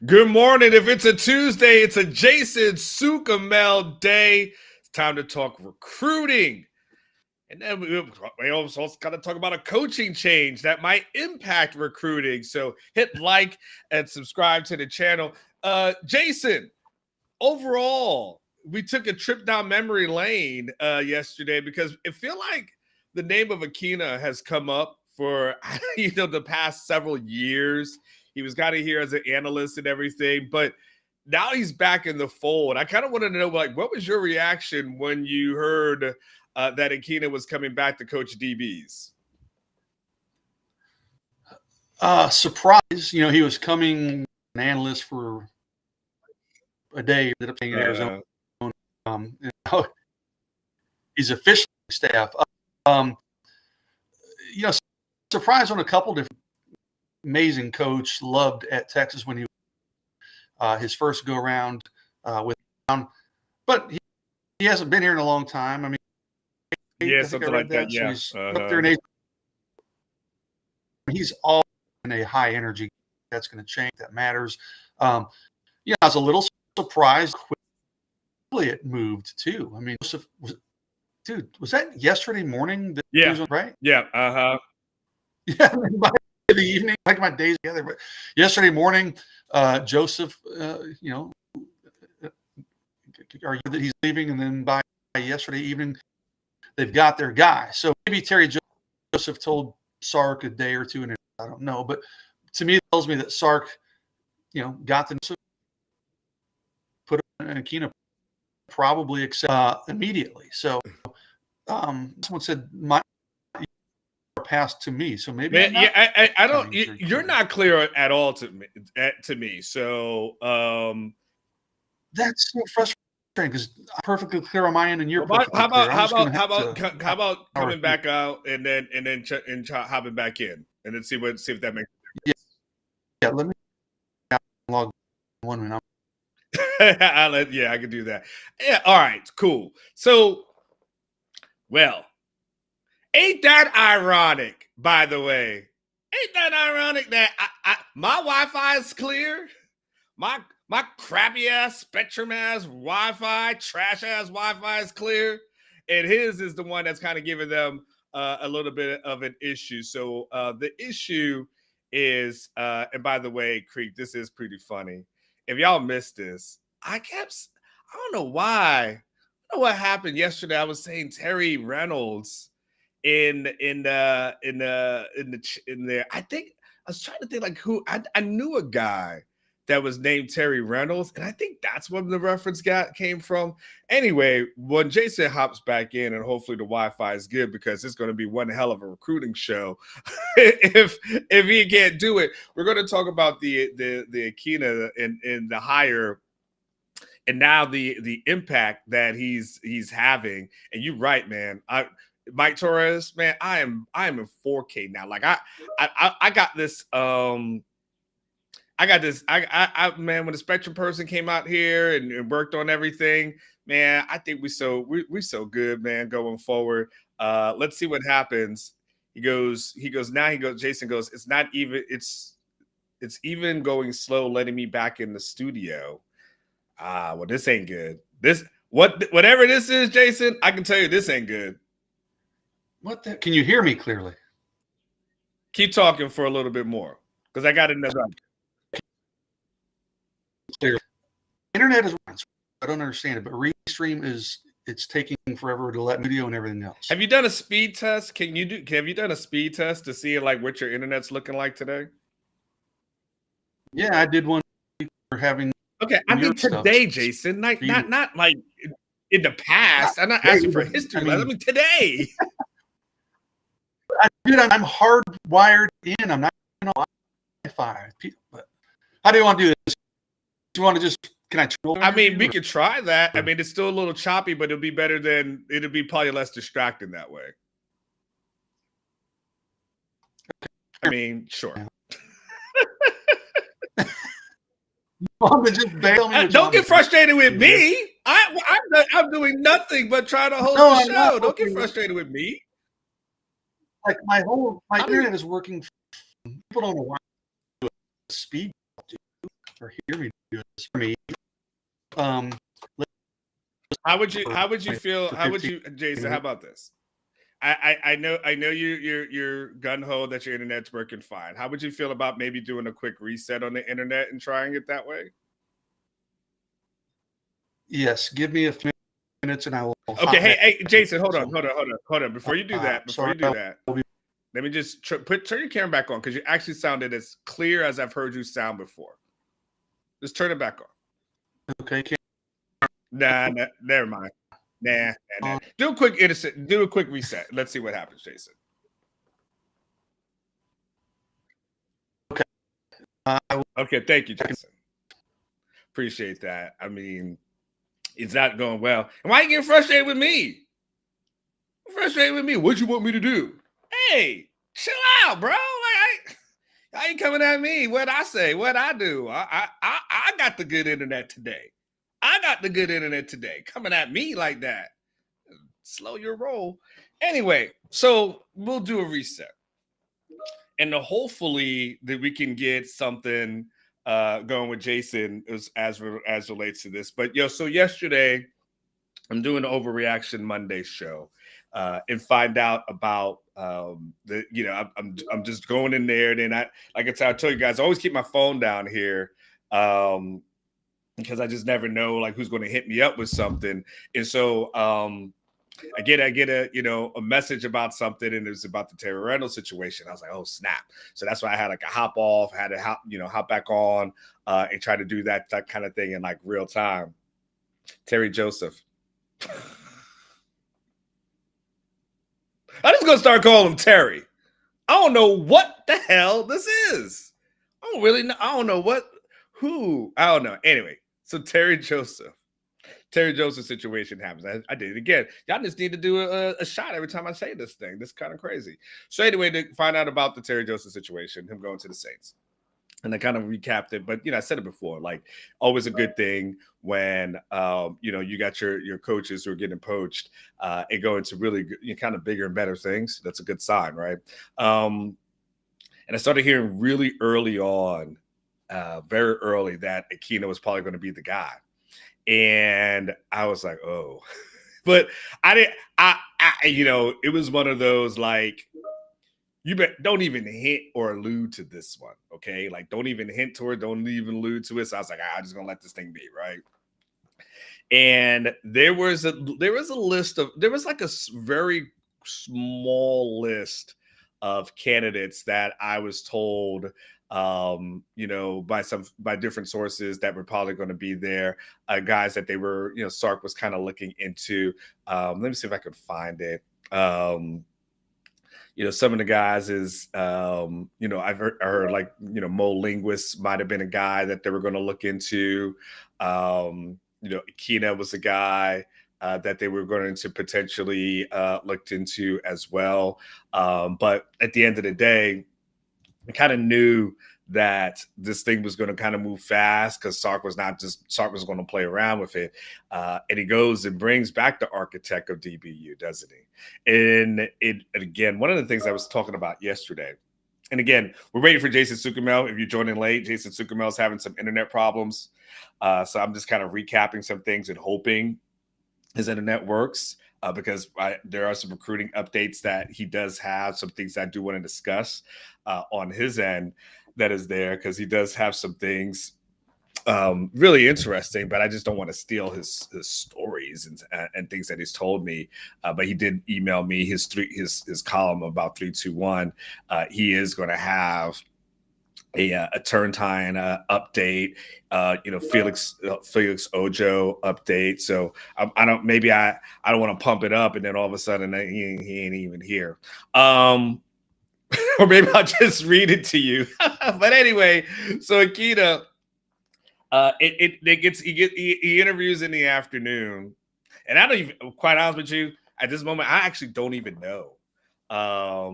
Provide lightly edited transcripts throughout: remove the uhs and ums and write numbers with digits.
Good morning. If it's a Tuesday, it's a Jason Sukamel day. It's time to talk recruiting. And then we also got to talk about a coaching change that might impact recruiting. So hit like and subscribe to the channel. Jason, overall, we took a trip down memory lane yesterday because it feel like the name of Akina has come up for the past several years. He was kind of here as an analyst and everything, but now he's back in the fold. I kind of want to know, like, what was your reaction when you heard that Akina was coming back to coach DBs? Surprise. He was coming an analyst for a day. Ended up staying in Arizona. He's officially staff. Surprised on a couple different. Amazing coach, loved at Texas when he his first go around with, but he hasn't been here in a long time. I mean, Something like that. So he's up there in age. He's all in a high energy. That's going to change. That matters. I was a little surprised quickly it moved too. I mean, was that yesterday morning? Right. Yeah. Yeah. The evening, like my days together, but yesterday morning, Joseph, argued that he's leaving, and then by yesterday evening, they've got their guy. So maybe Terry Joseph told Sark a day or two, and I don't know, but to me, it tells me that Sark, got the put in Akina probably accept immediately. So someone said passed to me, so maybe I don't. You're not clear at all to me. So that's so frustrating because I'm perfectly clear on my end, and you're how about coming back out and then hopping back in and then see if that makes a difference. Yeah. Let me log 1 minute. I can do that. Yeah. All right. Cool. So, well. Ain't that ironic, by the way? Ain't that ironic that my Wi-Fi is clear? My crappy ass Spectrum ass Wi-Fi, trash ass Wi-Fi is clear, and his is the one that's kind of giving them a little bit of an issue. So the issue is, and by the way, Creek, this is pretty funny. If y'all missed this, I don't know why. I don't know what happened yesterday. I was saying Terry Reynolds. In there, I think I was trying to think like who I knew a guy that was named Terry Reynolds, and I think that's where the reference came from. Anyway, when Jason hops back in, and hopefully the Wi-Fi is good because it's going to be one hell of a recruiting show. if he can't do it, we're going to talk about the Akina and the hire. And now the impact that he's having. And you're right, man. Mike Torres, man, I am in 4K now. Like I got this. Man, when the Spectrum person came out here and worked on everything, man, I think we so good, man, going forward. Let's see what happens. Jason goes, it's even going slow, letting me back in the studio. Well, this ain't good. Whatever this is, Jason, I can tell you this ain't good. Can you hear me clearly? Keep talking for a little bit more because I got another. Clear. Internet is. I don't understand it, but Restream it's taking forever to let video and everything else. Have you done a speed test? Have you done a speed test to see like what your internet's looking like today? Yeah, I did one for having. Okay, I mean today, Jason, not like in the past. I'm not asking for history. I mean today. I'm hardwired in. I'm not on Wi-Fi. But how do you want to do this? Do you want to just? Can I? I mean, we could try that. I mean, it's still a little choppy, but it'll be better than it'll be probably less distracting that way. I mean, sure. Just bail me. Don't get frustrated with me. I'm doing nothing but trying to host the show. Don't get frustrated with me. Like my internet is working. People don't know why speed. or hear me do this for me. How would you feel? How would you, Jason? How about this? I know you're gun ho that your internet's working fine. How would you feel about maybe doing a quick reset on the internet and trying it that way? Yes, give me a few minutes and I will. Okay, hey, Jason, hold on. Before you do that, sorry, let me just turn your camera back on because you actually sounded as clear as I've heard you sound before. Just turn it back on. Okay. Nah, never mind. Nah. Do a quick reset. Let's see what happens, Jason. Okay, thank you, Jason. Appreciate that. I mean, it's not going well. And why are you getting frustrated with me? Frustrated with me? What you want me to do? Hey, chill out, bro. How you coming at me? What I say? What I do? I got the good internet today. Coming at me like that. Slow your roll. Anyway, so we'll do a reset. And hopefully that we can get something going with Jason as relates to this. But so yesterday I'm doing an Overreaction Monday show and find out about I'm just going in there. And then I told you guys, I always keep my phone down here because I just never know like who's going to hit me up with something. And so I get a message about something, and it was about the Terry Reynolds situation. I was like, oh snap! So that's why I had like a hop off, had to hop back on, and try to do that kind of thing in like real time. Terry Joseph. I'm just gonna start calling him Terry. I don't know what the hell this is. I don't really know. I don't know who. I don't know. Anyway, so Terry Joseph situation happens. I did it again. Y'all just need to do a shot every time I say this thing. This is kind of crazy. So anyway, to find out about the Terry Joseph situation, him going to the Saints. And I kind of recapped it, but I said it before. Like, always a good thing when you got your coaches who are getting poached and go into really kind of bigger and better things. That's a good sign, right? And I started hearing really early on, very early, that Akina was probably going to be the guy. And I was like, oh, but it was one of those like, don't even hint or allude to this one. Okay. Like, don't even hint to it. Don't even allude to it. So I was like, I'm just going to let this thing be. Right. And there was like a very small list of candidates that I was told by different sources that were probably going to be there, guys that they were, Sark was kind of looking into. Let me see if I can find it. Some of the guys is, I've heard like, Mo Linguist might have been a guy that they were going to look into. Akina was a guy that they were going to potentially looked into as well. But at the end of the day, I kind of knew that this thing was going to kind of move fast because Sark was going to play around with it. And he goes and brings back the architect of DBU, doesn't he? And again, one of the things I was talking about yesterday, and again, we're waiting for Jason Sukumel. If you're joining late, Jason Sukumel is having some internet problems. So I'm just kind of recapping some things and hoping his internet works. Because there are some recruiting updates that he does have, some things I do want to discuss on his end that is there, because he does have some things really interesting, but I just don't want to steal his stories and things that he's told me. But he did email me his column about 321. He is going to have a turn time update, Felix Ojo update. So I don't want to pump it up and then all of a sudden he ain't even here. Or maybe I'll just read it to you. But anyway, so Akina, he interviews in the afternoon, and I don't even, quite honest with you, at this moment, I actually don't even know. I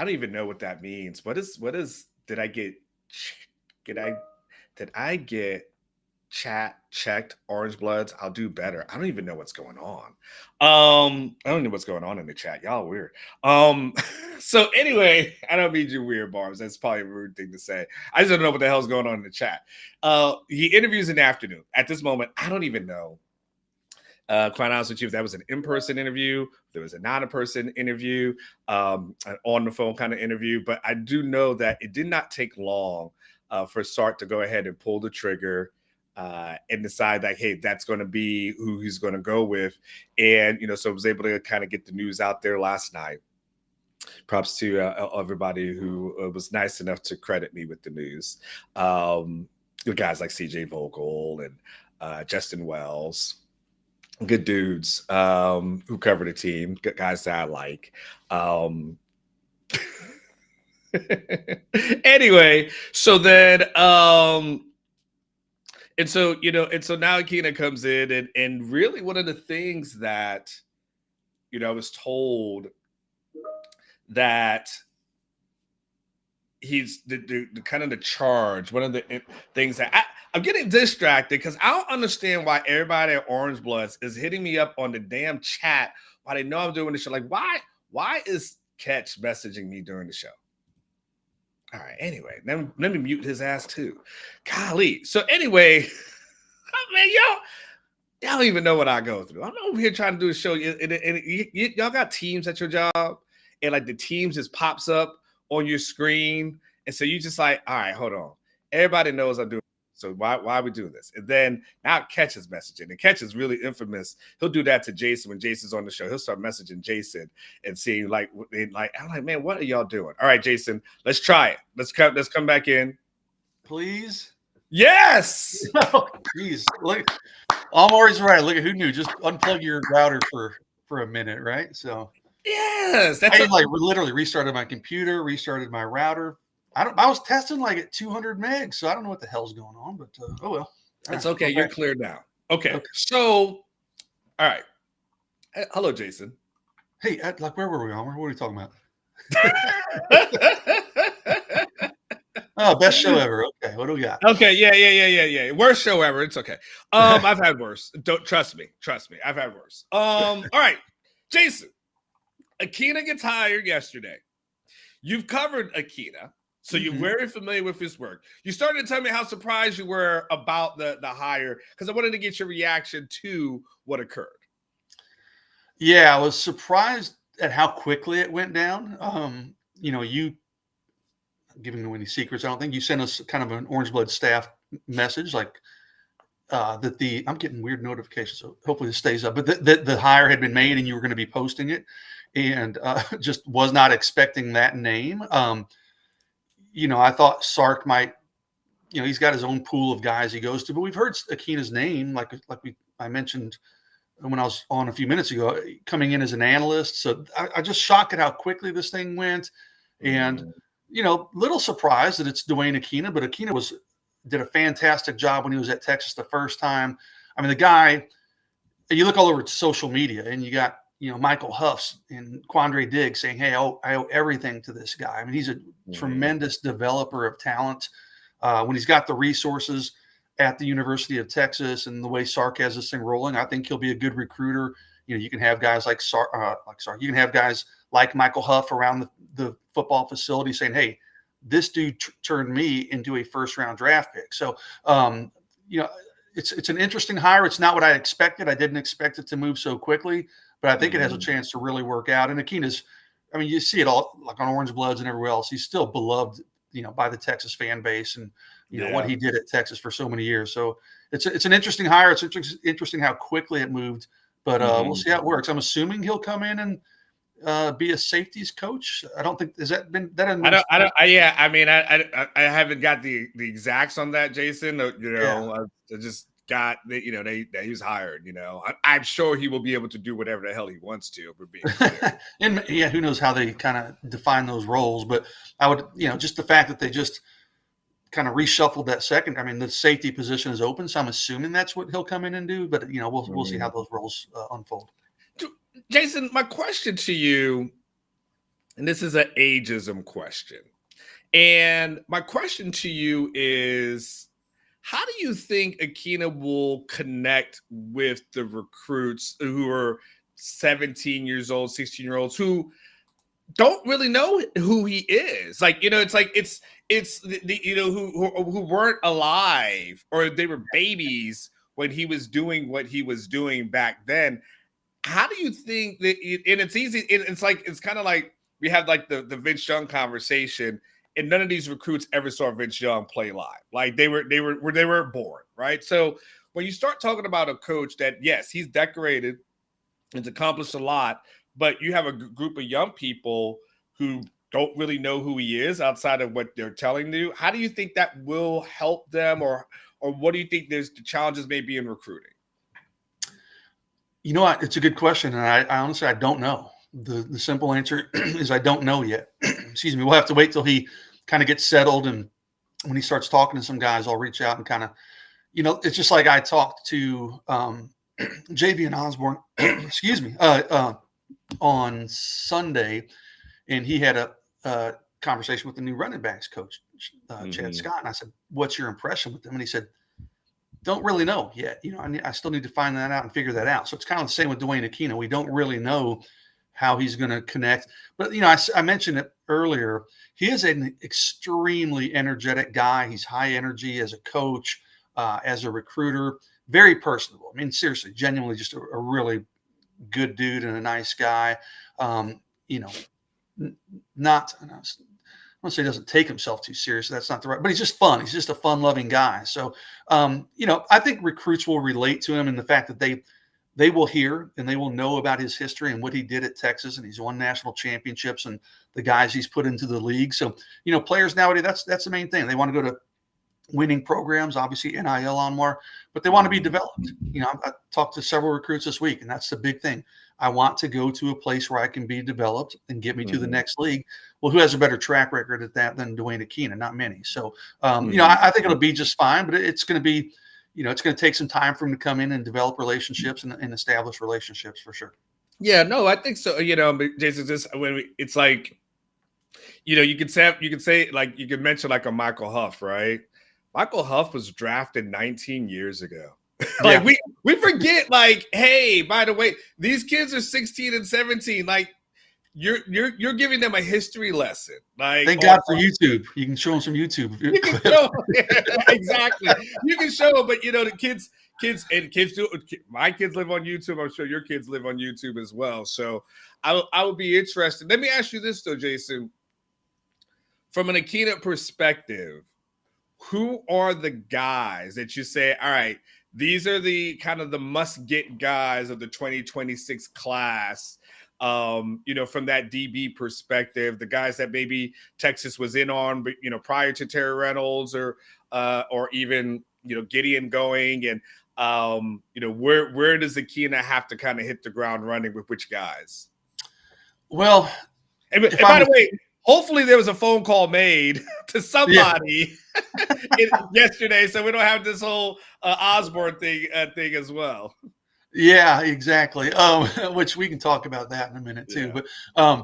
don't even know what that means. What is, did I get chat checked Orange Bloods, I'll do better. I don't even know what's going on. I don't know what's going on in the chat. Y'all weird. So anyway, I don't mean you weird, Barbs. That's probably a rude thing to say. I just don't know what the hell's going on in the chat. He interviews in the afternoon. At this moment, I don't even know. Quite honest with you, if that was an in-person interview, if there was a not-in-person interview, an on-the-phone kind of interview. But I do know that it did not take long for Sark to go ahead and pull the trigger and decide that, hey, that's going to be who he's going to go with. And, so I was able to kind of get the news out there last night. Props to everybody who was nice enough to credit me with the news. The guys like CJ Vogel and Justin Wells. Good dudes who cover the team, good guys that I like. Anyway, so then and so now Akina comes in and really one of the things that I was told that he's the kind of the charge. One of the things that I'm getting distracted because I don't understand why everybody at Orange Bloods is hitting me up on the damn chat while they know I'm doing the show. Like, why is Catch messaging me during the show? All right, anyway, let me mute his ass too. Golly. So anyway, man, y'all don't even know what I go through. I'm over here trying to do a show, and y'all got teams at your job, and like the teams just pops up on your screen, and so you just like, all right, hold on. Everybody knows I'm doing. So why are we doing this? And then now Catch is messaging. And Catch is really infamous. He'll do that to Jason when Jason's on the show. He'll start messaging Jason and seeing like I'm like, man, what are y'all doing? All right, Jason, let's try it. Let's come back in. Please. Yes. Oh, please. Look, I'm always right. Look at who knew. Just unplug your router for a minute, right? So yes, I literally restarted my computer, restarted my router. I was testing like at 200 megs, so I don't know what the hell's going on, but oh well. It's okay. You're cleared now. Okay. So, all right. Hello, Jason. Hey, like where were we, Homer? What are we talking about? Oh, best show ever. Okay, what do we got? Okay, yeah. Worst show ever. It's okay. I've had worse. Don't trust me. I've had worse. All right, Jason. Akina gets hired yesterday. You've covered Akina. So you're very familiar with his work. You started to tell me how surprised you were about the hire because I wanted to get your reaction to what occurred. Yeah, I was surprised at how quickly it went down. You giving away any secrets, I don't think. You sent us kind of an Orange Blood staff message like that I'm getting weird notifications, so hopefully this stays up. But the hire had been made and you were going to be posting it, and just was not expecting that name. I thought Sark might, he's got his own pool of guys he goes to, but we've heard Akina's name, I mentioned when I was on a few minutes ago, coming in as an analyst. So I just shocked at how quickly this thing went. And, little surprised that it's Duane Akina, but Akina did a fantastic job when he was at Texas the first time. I mean, the guy, you look all over social media and you got, Michael Huffs and Quandre Diggs saying, hey, I owe everything to this guy. I mean, he's a tremendous developer of talent. When he's got the resources at the University of Texas and the way Sark has this thing rolling, I think he'll be a good recruiter. You can have guys like Sark, you can have guys like Michael Huff around the football facility saying, hey, this dude turned me into a first-round draft pick. So, it's an interesting hire. It's not what I expected. I didn't expect it to move so quickly, but I think it has a chance to really work out. And Akina's, I mean, you see it all like on Orange Bloods and everywhere else. He's still beloved, by the Texas fan base and, what he did at Texas for so many years. So it's an interesting hire. It's interesting how quickly it moved, but we'll see how it works. I'm assuming he'll come in and be a safeties coach. I don't think I haven't got the exacts on that, Jason. I just got that he was hired. I'm sure he will be able to do whatever the hell he wants to. For being and who knows how they kind of define those roles? But I would, just the fact that they just kind of reshuffled that second. I mean, the safety position is open, so I'm assuming that's what he'll come in and do. But we'll see how those roles unfold. Jason, my question to you, and this is an ageism question, and my question to you is, How do you think Akina will connect with the recruits who are 17 years old, 16-year-olds who don't really know who he is? Like, it's like it's the who weren't alive, or they were babies when he was doing what he was doing back then. How do you think that? And it's easy. It's kind of like we had like the Vince Young conversation, and none of these recruits ever saw Vince Young play live. Like they were born, right? So when you start talking about a coach that, yes, he's decorated, has accomplished a lot, but you have a group of young people who don't really know who he is outside of what they're telling you. How do you think that will help them, or what do you think the challenges may be in recruiting? You know what? It's a good question, and I honestly I don't know. The simple answer is I don't know yet. Excuse me. We'll have to wait till he kind of gets settled, and when he starts talking to some guys, I'll reach out and kind of, it's just like I talked to Javien Osborne, excuse me, on Sunday, and he had a conversation with the new running backs coach, Chad Scott, and I said, "What's your impression with him?" And he said, "Don't really know yet. I still need to find that out and figure that out." So it's kind of the same with Duane Akina. We don't really know how he's going to connect. But, I mentioned it earlier. He is an extremely energetic guy. He's high energy as a coach, as a recruiter, very personable. I mean, seriously, genuinely just a really good dude and a nice guy. Not – I don't say he doesn't take himself too seriously. That's not the right, but he's just fun. He's just a fun-loving guy. So, I think recruits will relate to him in the fact that they will hear and they will know about his history and what he did at Texas, and he's won national championships and the guys he's put into the league. So, players nowadays, that's the main thing. They want to go to winning programs, obviously NIL on more, but they want to be developed. I talked to several recruits this week, and that's the big thing. I want to go to a place where I can be developed and get me to the next league. Well, who has a better track record at that than Duane Akina? Not many. So, I think it'll be just fine, but it's going to be, it's going to take some time for him to come in and develop relationships and establish relationships for sure. Yeah, no, I think so. But Jason, it's like, you could say like, you could mention like a Michael Huff, right? Michael Huff was drafted 19 years ago. Like we forget, like, hey, by the way, these kids are 16 and 17. Like, you're giving them a history lesson. Like, thank God for YouTube. You can show them some YouTube. You can show exactly. You can show them, but the kids do. My kids live on YouTube. I'm sure your kids live on YouTube as well. So I would be interested. Let me ask you this though, Jason. From an Akina perspective, who are the guys that you say, all right, these are the kind of the must-get guys of the 2026 class, from that DB perspective, the guys that maybe Texas was in on, but, prior to Terry Reynolds or even, Gideon going, and, where does Akina have to kind of hit the ground running with which guys? Well, and by the way, hopefully there was a phone call made to somebody yesterday, so we don't have this whole Osborne thing as well. Yeah, exactly. Which we can talk about that in a minute too. Yeah.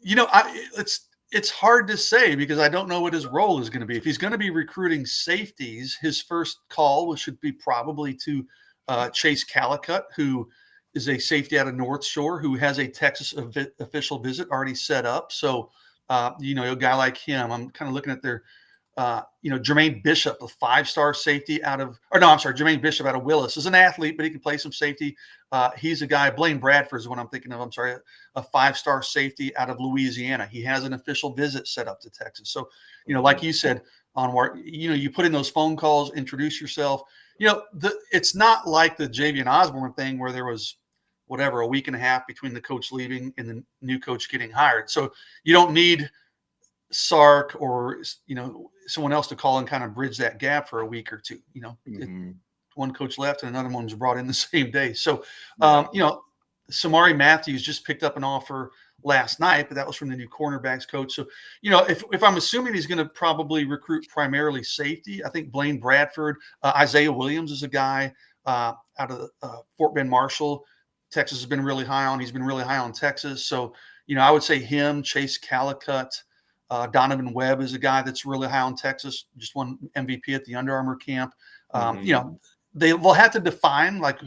But it's hard to say because I don't know what his role is going to be. If he's going to be recruiting safeties, his first call should be probably to Chase Calicut, who is a safety out of North Shore, who has a Texas official visit already set up. So, a guy like him, I'm kind of looking at their, Jermaine Bishop, a 5-star safety Jermaine Bishop out of Willis is an athlete, but he can play some safety. He's a guy, Blaine Bradford is what I'm thinking of. A 5-star safety out of Louisiana. He has an official visit set up to Texas. So, like you said, Onward, you put in those phone calls, introduce yourself. It's not like the Javien Osborne thing where there was a week and a half between the coach leaving and the new coach getting hired. So you don't need Sark or, someone else to call and kind of bridge that gap for a week or two. One coach left and another one was brought in the same day. So, Samari Matthews just picked up an offer last night, but that was from the new cornerbacks coach. So, if I'm assuming he's going to probably recruit primarily safety, I think Blaine Bradford, Isaiah Williams is a guy out of Fort Bend Marshall. Texas has been really high on. He's been really high on Texas. So, I would say him, Chase Calicut, Donovan Webb is a guy that's really high on Texas, just won MVP at the Under Armour camp. They will have to define like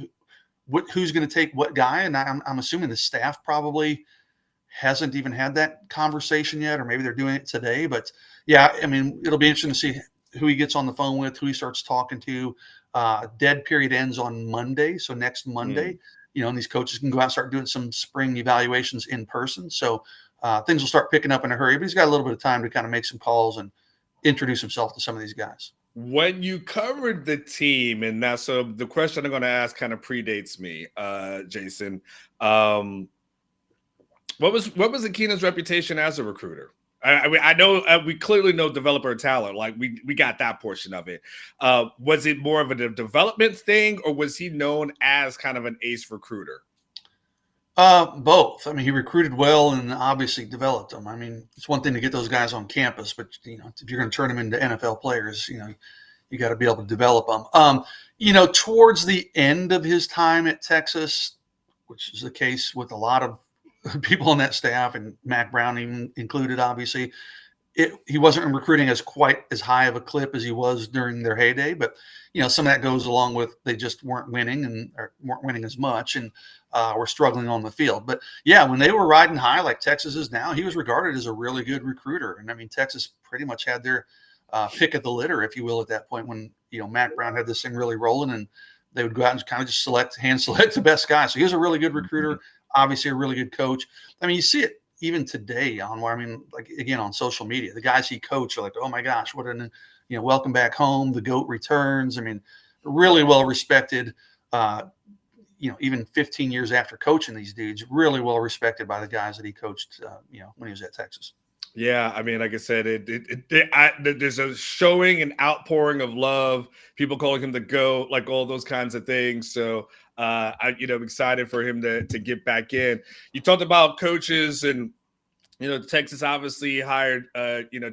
who's going to take what guy. And I'm assuming the staff probably hasn't even had that conversation yet, or maybe they're doing it today. But yeah, I mean, it'll be interesting to see who he gets on the phone with, who he starts talking to. Dead period ends on Monday. So next Monday, and these coaches can go out and start doing some spring evaluations in person. So things will start picking up in a hurry, but he's got a little bit of time to kind of make some calls and introduce himself to some of these guys. When you covered the team, and now, so the question I'm going to ask kind of predates me, Jason. What was Akina's reputation as a recruiter? I know we clearly know developer talent. Like we got that portion of it. Was it more of a development thing, or was he known as kind of an ace recruiter? Both. I mean, he recruited well and obviously developed them. I mean, it's one thing to get those guys on campus, but if you're going to turn them into NFL players, you got to be able to develop them. Towards the end of his time at Texas, which is the case with a lot of people on that staff, and Mac Brown even included, obviously, he wasn't recruiting as quite as high of a clip as he was during their heyday. But some of that goes along with they just weren't winning or weren't winning as much, and were struggling on the field. But yeah, when they were riding high like Texas is now, he was regarded as a really good recruiter. And I mean, Texas pretty much had their pick of the litter, if you will, at that point when Mac Brown had this thing really rolling, and they would go out and kind of just hand select the best guy. So he was a really good recruiter. Obviously a really good coach. I mean, you see it even today like again, on social media, the guys he coached are like, oh my gosh, what an, welcome back home. The GOAT returns. I mean, really well respected, even 15 years after coaching these dudes, really well respected by the guys that he coached, when he was at Texas. Yeah, I mean, like I said, there's a showing and outpouring of love. People calling him the GOAT, like all those kinds of things. So I'm excited for him to get back in. You talked about coaches, and Texas obviously hired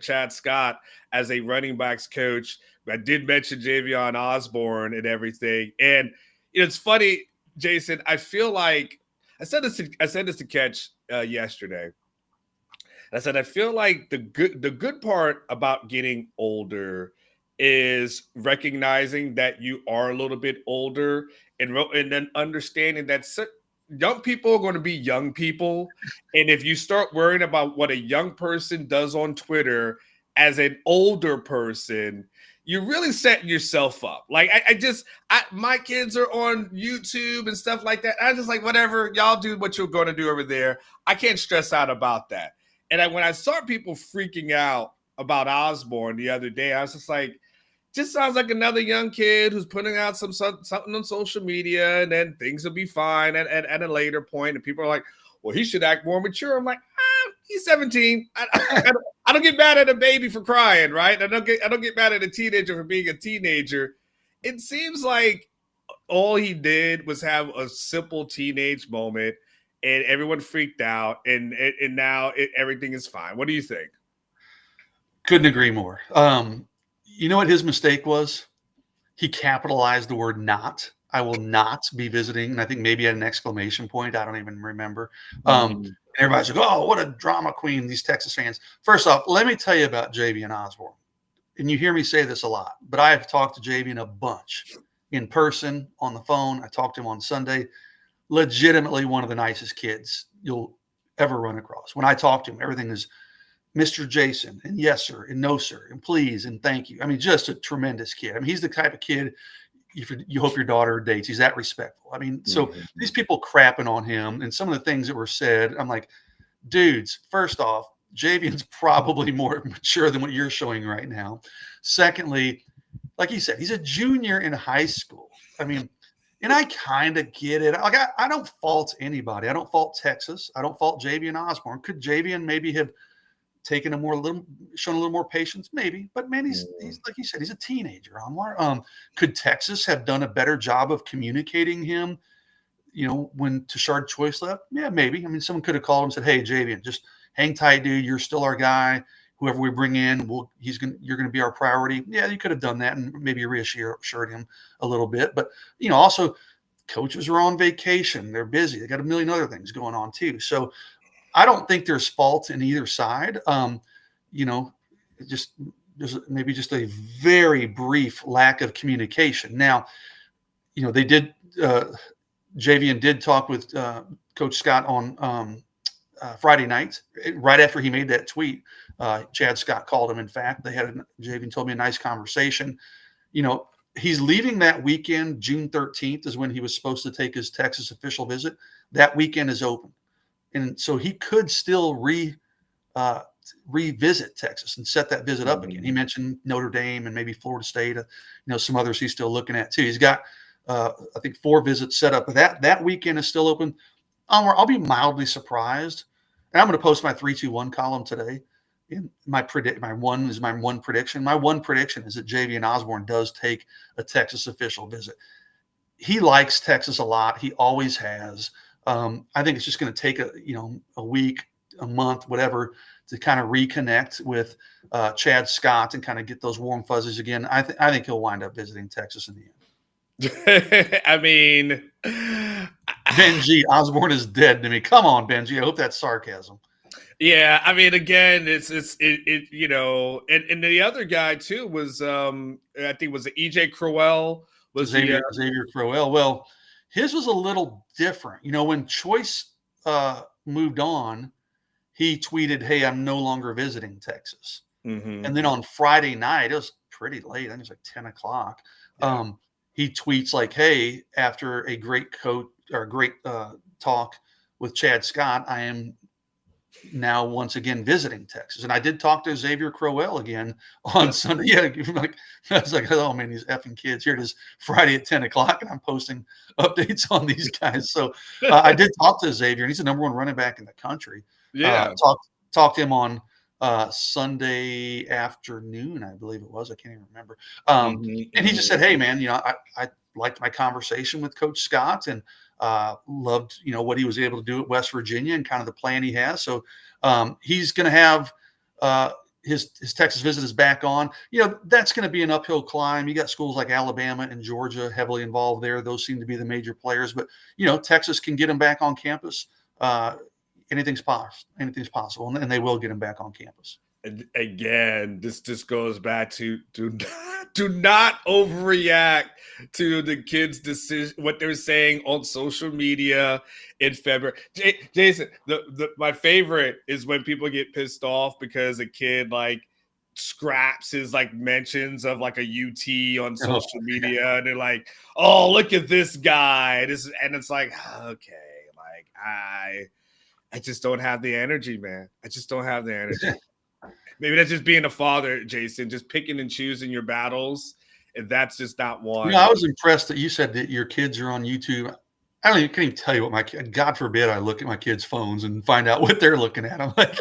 Chad Scott as a running backs coach. I did mention Javien Osborne and everything, and it's funny, Jason. I feel like I said this to Catch yesterday. I said, I feel like the good part about getting older is recognizing that you are a little bit older, and then understanding that young people are going to be young people. And if you start worrying about what a young person does on Twitter as an older person, you're really setting yourself up. Like my kids are on YouTube and stuff like that. I'm just like, whatever, y'all do what you're going to do over there. I can't stress out about that. And when I saw people freaking out about Osborne the other day, I was just like, just sounds like another young kid who's putting out something on social media, and then things will be fine at a later point. And people are like, well, he should act more mature. I'm like, he's 17. I don't get mad at a baby for crying, right? I don't get mad at a teenager for being a teenager. It seems like all he did was have a simple teenage moment, and everyone freaked out, and now everything is fine. What do you think? Couldn't agree more. You know what his mistake was? He capitalized the word "not." I will not be visiting. And I think maybe at an exclamation point. I don't even remember. Everybody's like, oh, what a drama queen, these Texas fans. First off, let me tell you about Javien Osborne. And you hear me say this a lot, but I have talked to Javien a bunch in person, on the phone. I talked to him on Sunday. Legitimately one of the nicest kids you'll ever run across. When I talk to him, everything is Mr. Jason, and yes, sir, and no, sir, and please, and thank you. I mean, just a tremendous kid. I mean, he's the type of kid you hope your daughter dates. He's that respectful. I mean, so these people crapping on him and some of the things that were said, I'm like, dudes, first off, Javien's probably more mature than what you're showing right now. Secondly, like he said, he's a junior in high school. I mean, and I kind of get it. Like I don't fault anybody. I don't fault Texas. I don't fault Javien Osborne. Could Javien maybe have taken shown a little more patience? Maybe, but man, he's like you said, he's a teenager. Anwar. Could Texas have done a better job of communicating him? When Tashard Choice left, yeah, maybe. I mean, someone could have called him and said, "Hey, Javien, just hang tight, dude. You're still our guy. Whoever we bring in, you're gonna be our priority." Yeah, you could have done that and maybe reassured him a little bit. But also, coaches are on vacation. They're busy. They got a million other things going on too. So I don't think there's fault in either side. just there's maybe just a very brief lack of communication. Now, they did. Javien did talk with Coach Scott on Friday night, right after he made that tweet. Chad Scott called him. In fact, Javien told me a nice conversation. He's leaving that weekend. June 13th is when he was supposed to take his Texas official visit. That weekend is open. And so he could still revisit Texas and set that visit up again. He mentioned Notre Dame and maybe Florida State, some others he's still looking at too. He's got, I think, 4 visits set up. But that weekend is still open. I'll be mildly surprised. And I'm going to post my 3-2-1 column today. And my one prediction. My one prediction is that Javien Osborne does take a Texas official visit. He likes Texas a lot. He always has. I think it's just going to take a week, a month, whatever, to kind of reconnect with Chad Scott and kind of get those warm fuzzies again. I think he'll wind up visiting Texas in the end. I mean, Benji, Osborne is dead to me. Come on, Benji. I hope that's sarcasm. Yeah, I mean, again, and the other guy too was I think was EJ Crowell, was Xavier Crowell. Well, his was a little different. When Choice moved on, he tweeted, "Hey, I'm no longer visiting Texas." Mm-hmm. And then on Friday night, it was pretty late. I think it was like 10 o'clock. Yeah. He tweets like, "Hey, after a great talk with Chad Scott, I am now once again visiting Texas." And I did talk to Xavier Crowell again on Sunday. Yeah, I was like, "Oh man, these effing kids!" Here it is, Friday at 10 o'clock, and I'm posting updates on these guys. So I did talk to Xavier, and he's the number 1 running back in the country. Yeah, talked to him on Sunday afternoon, I believe it was. I can't even remember. And he just said, "Hey man, I liked my conversation with Coach Scott and loved what he was able to do at West Virginia and kind of the plan he has." So he's going to have his Texas visit is back on. That's going to be an uphill climb. You got schools like Alabama and Georgia heavily involved there. Those seem to be the major players. But Texas can get him back on campus. Anything's possible, and they will get him back on campus. Again, this just goes back to do not overreact to the kids' decision, what they're saying on social media in February. Jason, my favorite is when people get pissed off because a kid scraps his mentions of a UT on social media, and they're like, "Oh, look at this guy." And it's like, okay, I just don't have the energy, man. I just don't have the energy. Maybe that's just being a father, Jason, just picking and choosing your battles. And that's just not one. I was impressed that you said that your kids are on YouTube. I can't even tell you what God forbid I look at my kids' phones and find out what they're looking at. I'm like,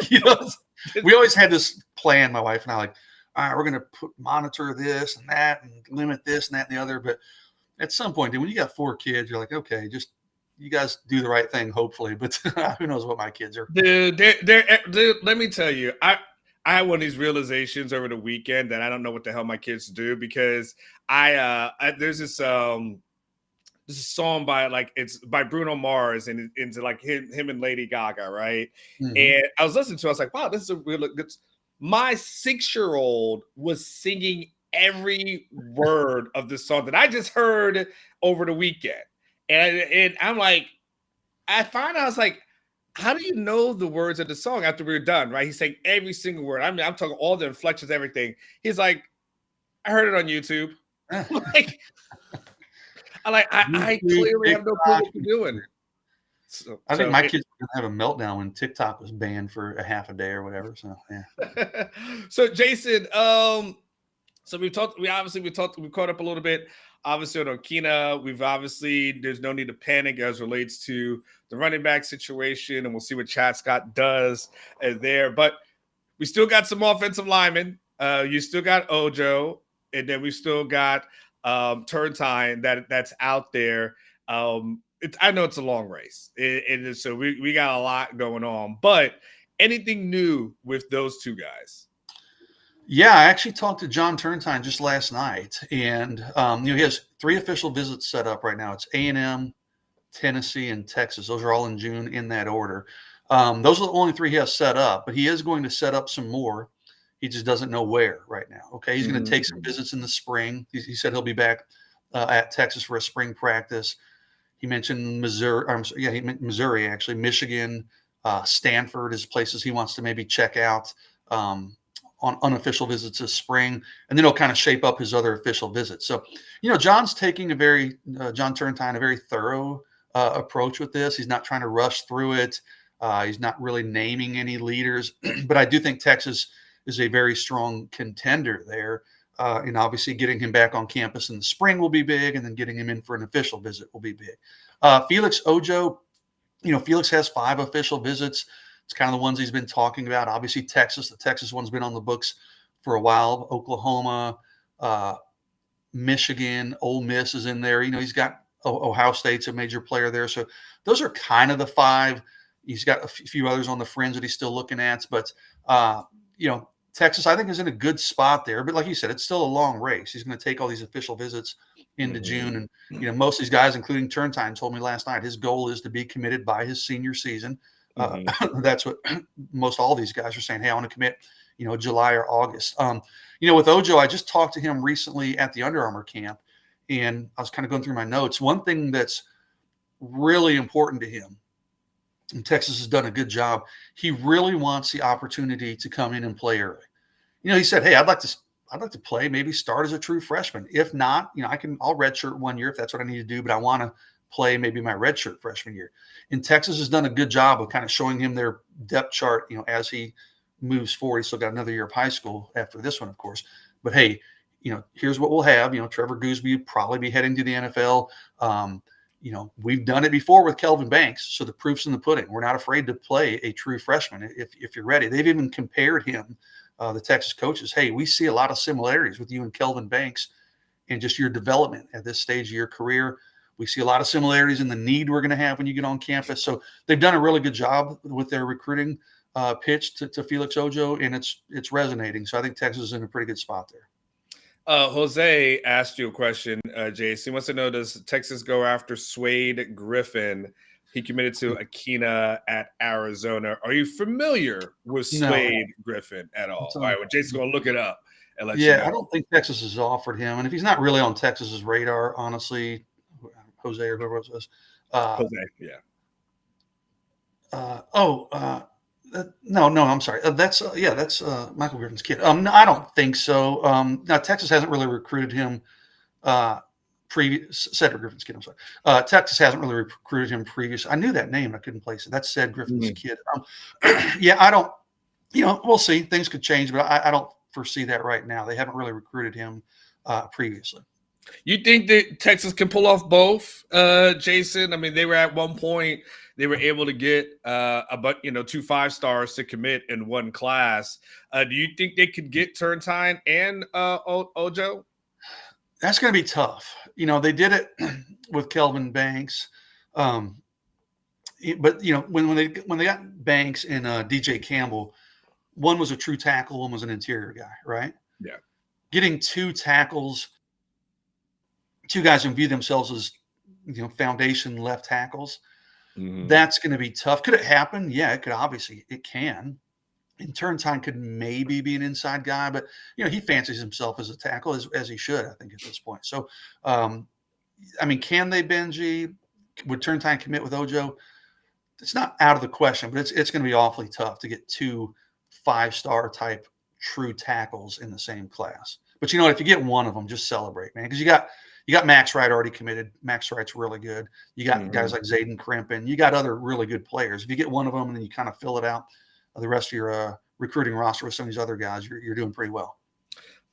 we always had this plan, my wife and I, all right, we're going to monitor this and that and limit this and that and the other. But at some point, when you got 4 kids, you're like, okay, just you guys do the right thing, hopefully. But who knows what my kids are. Dude, let me tell you, I had one of these realizations over the weekend that I don't know what the hell my kids do, because there's this song by it's by Bruno Mars, and it's him and Lady Gaga, right? Mm-hmm. And I was listening to it, I was like, wow, this is a really good. My 6-year-old was singing every word of the song that I just heard over the weekend. And I'm like, I was like, how do you know the words of the song after we were done, right? He's saying every single word. I mean, I'm talking all the inflections, everything. He's like, I heard it on YouTube. I clearly have no clue what you're doing. I think my kids were going to have a meltdown when TikTok was banned for a half a day or whatever. So, yeah. So, Jason, we caught up a little bit. Obviously, on Akina, there's no need to panic as relates to the running back situation, and we'll see what Chad Scott does there. But we still got some offensive linemen. You still got Ojo, and then we still got Turntine that's out there. I know it's a long race, and so we got a lot going on. But anything new with those 2 guys? Yeah, I actually talked to John Turntine just last night, and he has 3 official visits set up right now. It's A&M, Tennessee, and Texas. Those are all in June in that order. Those are the only 3 he has set up, but he is going to set up some more He just doesn't know where right now. Okay, he's going to take some visits in the spring. He said he'll be back at Texas for a spring practice. He mentioned Missouri. He meant Missouri actually, Michigan, Stanford is places he wants to maybe check out on unofficial visits this spring, and then he'll kind of shape up his other official visits. So, John's taking John Turntine, a very thorough approach with this. He's not trying to rush through it. He's not really naming any leaders, but I do think Texas is a very strong contender there. And obviously getting him back on campus in the spring will be big, and then getting him in for an official visit will be big. Felix Ojo, Felix has 5 official visits. It's kind of the ones he's been talking about. Obviously, Texas, the Texas one's been on the books for a while. Oklahoma, Michigan, Ole Miss is in there. He's got Ohio State's a major player there. So those are kind of the 5. He's got a few others on the fringe that he's still looking at. But, Texas, I think, is in a good spot there. But like you said, it's still a long race. He's going to take all these official visits into June. And, most of these guys, including Turntine, told me last night, his goal is to be committed by his senior season. That's what most all these guys are saying. Hey, I want to commit, July or August. With Ojo, I just talked to him recently at the Under Armour camp, and I was kind of going through my notes. One thing that's really important to him, and Texas has done a good job, he really wants the opportunity to come in and play early. He said, hey, I'd like to play, maybe start as a true freshman. If not, I'll redshirt 1 year if that's what I need to do, but I want to play maybe my redshirt freshman year. And Texas has done a good job of kind of showing him their depth chart, as he moves forward. He's still got another year of high school after this one, of course. But hey, here's what we'll have. Trevor Gooseby would probably be heading to the NFL. We've done it before with Kelvin Banks, so the proof's in the pudding. We're not afraid to play a true freshman if you're ready. They've even compared him, the Texas coaches. Hey, we see a lot of similarities with you and Kelvin Banks and just your development at this stage of your career. We see a lot of similarities in the need we're going to have when you get on campus. So they've done a really good job with their recruiting pitch to Felix Ojo, and it's resonating. So I think Texas is in a pretty good spot there. Jose asked you a question, Jason. He wants to know, does Texas go after Swade Griffin? He committed to Akina at Arizona. Are you familiar with Swade Griffin at all? All right, well, Jason's going to look it up and let you know. I don't think Texas has offered him. And if he's not really on Texas's radar, honestly, Jose or whoever it was. Jose, yeah. No, I'm sorry. That's Michael Griffin's kid. No, I don't think so. Now Texas hasn't really recruited him. Cedric Griffin's kid. I'm sorry. Texas hasn't really recruited him previous. I knew that name. I couldn't place it. That's Ced Griffin's kid. I don't. We'll see. Things could change, but I don't foresee that right now. They haven't really recruited him previously. You think that Texas can pull off both, Jason? I mean, they were at one point, they were able to get 2 5-stars to commit in one class. Do you think they could get Turntine and Ojo? That's going to be tough. They did it with Kelvin Banks. But when they got Banks and DJ Campbell, one was a true tackle, one was an interior guy, right? Yeah. Getting 2 tackles, 2 guys who view themselves as, foundation left tackles, that's going to be tough. Could it happen? Yeah, it could. Obviously, it can. And Turntine could maybe be an inside guy, but, he fancies himself as a tackle, as he should, I think, at this point. So, can they, Benji? Would Turntine commit with Ojo? It's not out of the question, but it's going to be awfully tough to get 2 5-star type true tackles in the same class. But if you get one of them, just celebrate, man, because you got Max Wright already committed. Max Wright's really good. You got guys like Zayden Crimpin. You got other really good players. If you get one of them and then you kind of fill it out, the rest of your recruiting roster with some of these other guys, you're doing pretty well.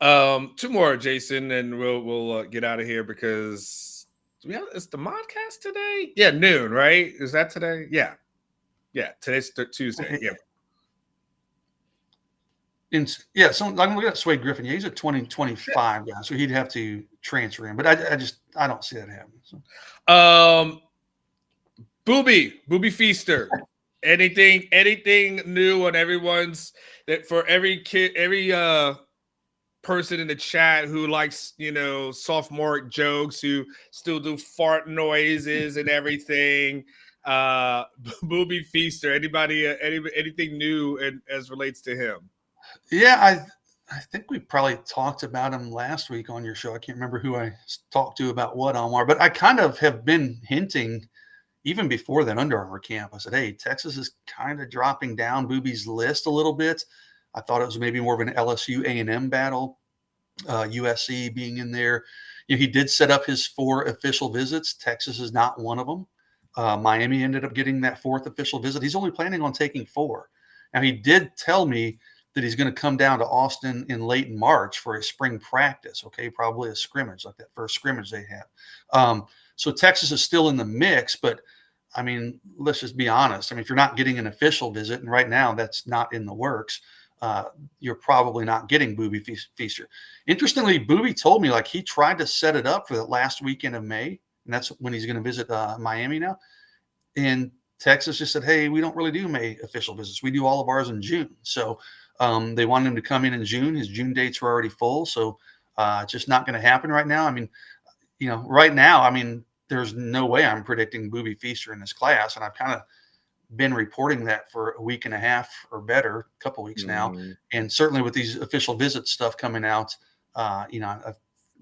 2 more, Jason, and we'll get out of here because it's the modcast today. Yeah, noon, right? Is that today? Yeah. Today's Tuesday. Yeah. So I'm looking at Swade Griffin. Yeah, he's a 2025 guy, so he'd have to transfer him. But I don't see that happening. So. Boobie Feaster. Anything new on everyone's that for every kid, every person in the chat who likes sophomoric jokes, who still do fart noises and everything. Boobie Feaster. Anybody anything new as relates to him? Yeah, I think we probably talked about him last week on your show. I can't remember who I talked to about what, Omar, but I kind of have been hinting even before that Under Armour camp. I said, hey, Texas is kind of dropping down Boobie's list a little bit. I thought it was maybe more of an LSU A&M battle, USC being in there. He did set up his 4 official visits. Texas is not one of them. Miami ended up getting that 4th official visit. He's only planning on taking 4. Now, he did tell me that he's going to come down to Austin in late March for a spring practice, okay, probably a scrimmage, like that first scrimmage they have. So Texas is still in the mix, but, I mean, let's just be honest. I mean, if you're not getting an official visit, and right now that's not in the works, you're probably not getting Boobie Feaster. Interestingly, Boobie told me, like, he tried to set it up for the last weekend of May, and that's when he's going to visit Miami now. And Texas just said, hey, we don't really do May official visits. We do all of ours in June. So they wanted him to come in June. His June dates were already full. So it's just not going to happen right now. I mean, right now, I mean, there's no way I'm predicting Boobie Feaster in this class. And I've kind of been reporting that for a week and a half or better, a couple weeks now. And certainly with these official visit stuff coming out,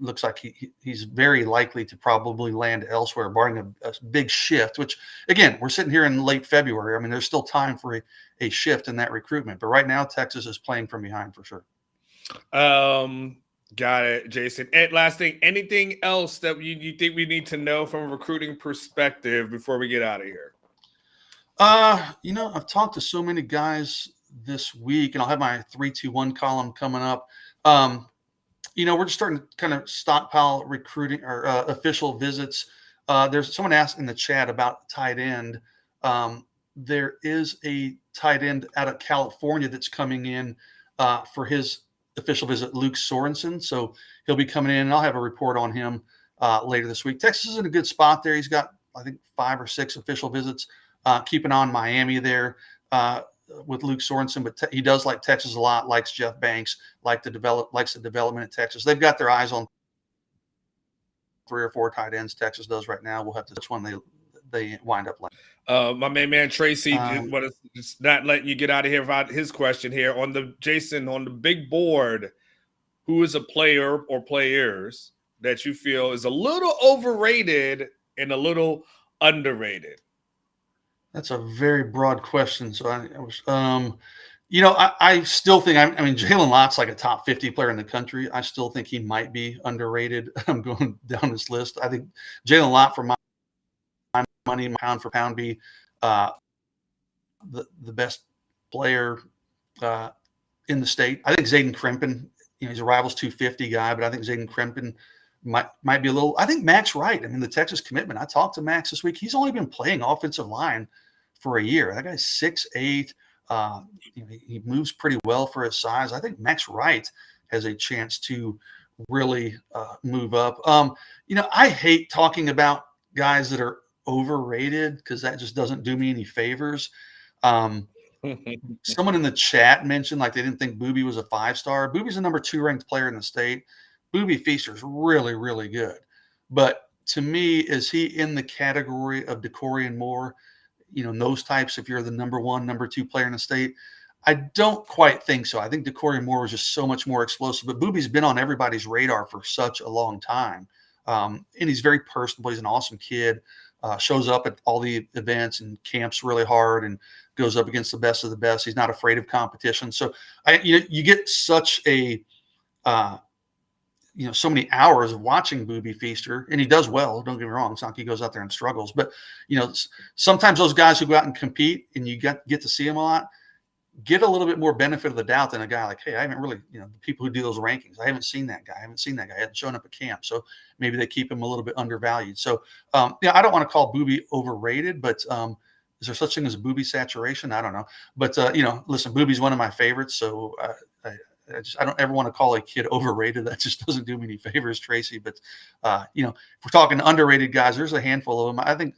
looks like he's very likely to probably land elsewhere, barring a big shift, which, again, we're sitting here in late February. I mean, there's still time for a shift in that recruitment. But right now, Texas is playing from behind for sure. Got it, Jason. And last thing, anything else that you think we need to know from a recruiting perspective before we get out of here? I've talked to so many guys this week, and I'll have my 3-2-1 column coming up. We're just starting to kind of stockpile recruiting or official visits. There's someone asked in the chat about tight end. There is a tight end out of California that's coming in for his official visit, Luke Sorensen. So he'll be coming in, and I'll have a report on him later this week. Texas is in a good spot there. He's got, I think, 5 or 6 official visits. Keep an eye on Miami there with Luke Sorensen, but he does like Texas a lot, likes Jeff Banks, likes the development at Texas. They've got their eyes on 3 or 4 tight ends Texas does right now. We'll have to which one they wind up like. My main man Tracy just not letting you get out of here without his question here on the big board. Who is a player or players that you feel is a little overrated and a little underrated? That's a very broad question. So I still think, Jalen Lott's like a top 50 player in the country. I still think he might be underrated. I'm going down this list. I think Jalen Lott, for my money, pound for pound, be the best player in the state. I think Zayden Krempin, he's a Rivals 250 guy, but I think Zayden Krempin might be a little. I think Max Wright. The Texas commitment. I talked to Max this week. He's only been playing offensive line for a year. That guy's 6'8". He moves pretty well for his size. I think Max Wright has a chance to really move up. I hate talking about guys that are overrated because that just doesn't do me any favors. Someone in the chat mentioned like they didn't think Boobie was a 5-star. Boobie's the number 2 ranked player in the state. Boobie Feaster is really, really good. But to me, is he in the category of Decorian Moore? Those types, if you're the number 1, number 2 player in the state, I don't quite think so. I think Decorian Moore was just so much more explosive. But Boobie's been on everybody's radar for such a long time. And he's very personable. He's an awesome kid. Shows up at all the events and camps really hard and goes up against the best of the best. He's not afraid of competition. So you get such a so many hours of watching Boobie Feaster, and he does well. Don't get me wrong. It's not like he goes out there and struggles, but sometimes those guys who go out and compete and you get to see them a lot, get a little bit more benefit of the doubt than a guy like, hey, I haven't really, the people who do those rankings, I haven't seen that guy. I hadn't shown up at camp. So maybe they keep him a little bit undervalued. So, I don't want to call Boobie overrated, but is there such thing as Boobie saturation? I don't know. But, listen, Boobie's one of my favorites. So I don't ever want to call a kid overrated. That just doesn't do me any favors, Tracy. But, if we're talking underrated guys, there's a handful of them. I think,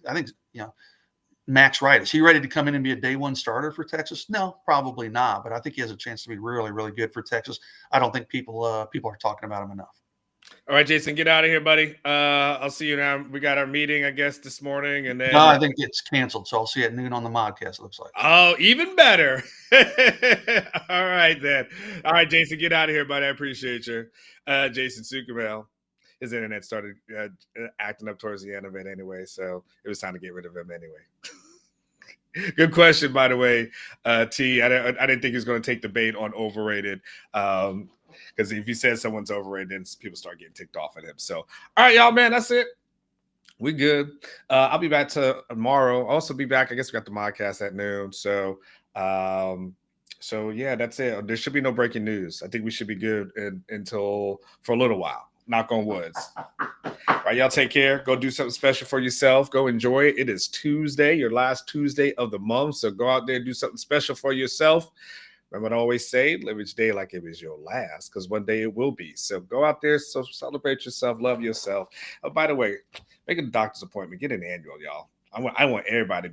Max Wright, is he ready to come in and be a day 1 starter for Texas? No, probably not. But I think he has a chance to be really, really good for Texas. I don't think people are talking about him enough. All right, Jason, get out of here, buddy. I'll see you now. We got our meeting, I guess, this morning, and then No, I think it's canceled, so I'll see you at noon on the modcast. It looks like. Oh, even better. All right, then. All right, Jason, get out of here, buddy. I appreciate you. Jason Sukumel. His internet started acting up towards the end of it anyway, so it was time to get rid of him anyway. Good question, by the way, T. I didn't think he was going to take the bait on overrated, because if he says someone's overrated, then people start getting ticked off at him. So, all right, y'all, man, that's it. We good. I'll be back tomorrow. I'll also be back. I guess we got the podcast at noon. So, yeah, that's it. There should be no breaking news. I think we should be good until for a little while. Knock on woods. All right, y'all take care. Go do something special for yourself. Go enjoy it. It is Tuesday, your last Tuesday of the month. So go out there and do something special for yourself. Remember what I always say, live each day like it was your last, because one day it will be. So go out there, so celebrate yourself, love yourself. Oh, by the way, make a doctor's appointment, get an annual, y'all. I want everybody to be